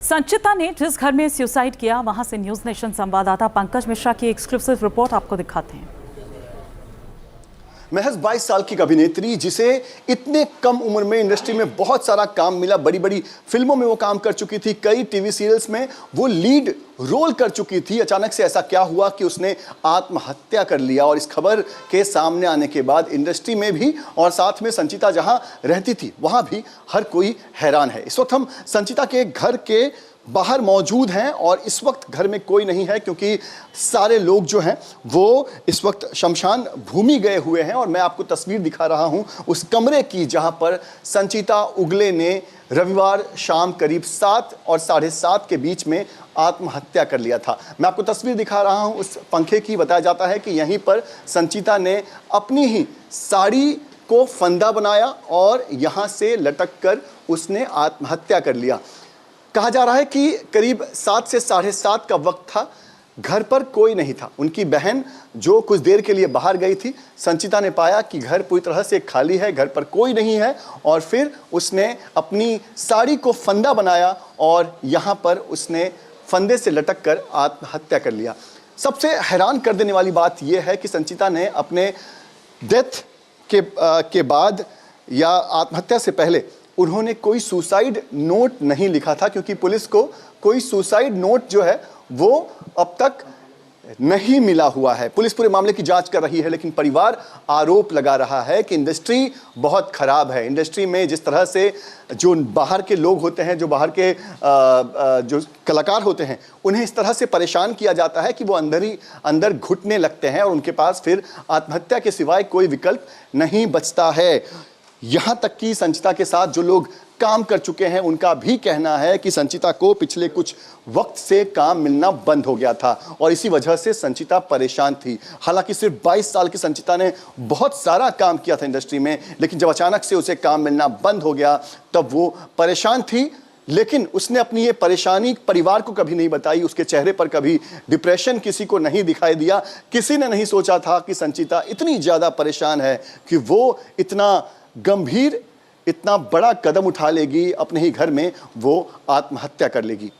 संचिता ने जिस घर में सुसाइड किया, वहां से न्यूज नेशन संवाददाता पंकज मिश्रा की एक्सक्लूसिव रिपोर्ट आपको दिखाते हैं। महज 22 साल की अभिनेत्री, जिसे इतने कम उम्र में इंडस्ट्री में बहुत सारा काम मिला, बड़ी बड़ी फिल्मों में वो काम कर चुकी थी, कई टीवी सीरियल्स में वो लीड रोल कर चुकी थी। अचानक से ऐसा क्या हुआ कि उसने आत्महत्या कर लिया। और इस खबर के सामने आने के बाद इंडस्ट्री में भी और साथ में संचिता जहां रहती थी वहां भी हर कोई हैरान है। इस वक्त हम संचिता के घर के बाहर मौजूद हैं और इस वक्त घर में कोई नहीं है, क्योंकि सारे लोग जो हैं वो इस वक्त शमशान भूमि गए हुए हैं। और मैं आपको तस्वीर दिखा रहा हूं उस कमरे की जहां पर संचिता उगले ने रविवार शाम करीब 7 और 7:30 के बीच में आत्महत्या कर लिया था। मैं आपको तस्वीर दिखा रहा हूं उस पंखे की। बताया जाता है कि यहीं पर संचिता ने अपनी ही साड़ी को फंदा बनाया और यहां से लटक कर उसने आत्महत्या कर लिया। कहा जा रहा है कि करीब 7 से 7:30 का वक्त था, घर पर कोई नहीं था। उनकी बहन जो कुछ देर के लिए बाहर गई थी, संचिता ने पाया कि घर पूरी तरह से खाली है, घर पर कोई नहीं है, और फिर उसने अपनी साड़ी को फंदा बनाया और यहाँ पर उसने फंदे से लटक कर आत्महत्या कर लिया। सबसे हैरान कर देने वाली बात यह है कि संचिता ने अपने डेथ के बाद या आत्महत्या से पहले उन्होंने कोई सुसाइड नोट नहीं लिखा था, क्योंकि पुलिस को कोई सुसाइड नोट जो है वो अब तक नहीं मिला हुआ है। पुलिस पूरे मामले की जांच कर रही है, लेकिन परिवार आरोप लगा रहा है कि इंडस्ट्री बहुत खराब है। इंडस्ट्री में जिस तरह से जो बाहर के लोग होते हैं, जो बाहर के जो कलाकार होते हैं, उन्हें इस तरह से परेशान किया जाता है कि वो अंदर घुटने लगते हैं और उनके पास फिर आत्महत्या के सिवाय कोई विकल्प नहीं बचता है। यहाँ तक कि संचिता के साथ जो लोग काम कर चुके हैं उनका भी कहना है कि संचिता को पिछले कुछ वक्त से काम मिलना बंद हो गया था और इसी वजह से संचिता परेशान थी। हालांकि सिर्फ 22 साल की संचिता ने बहुत सारा काम किया था इंडस्ट्री में, लेकिन जब अचानक से उसे काम मिलना बंद हो गया तब वो परेशान थी। लेकिन उसने अपनी ये परेशानी परिवार को कभी नहीं बताई। उसके चेहरे पर कभी डिप्रेशन किसी को नहीं दिखाई दिया। किसी ने नहीं सोचा था कि संचिता इतनी ज़्यादा परेशान है कि वो इतना गंभीर, इतना बड़ा कदम उठा लेगी, अपने ही घर में वो आत्महत्या कर लेगी।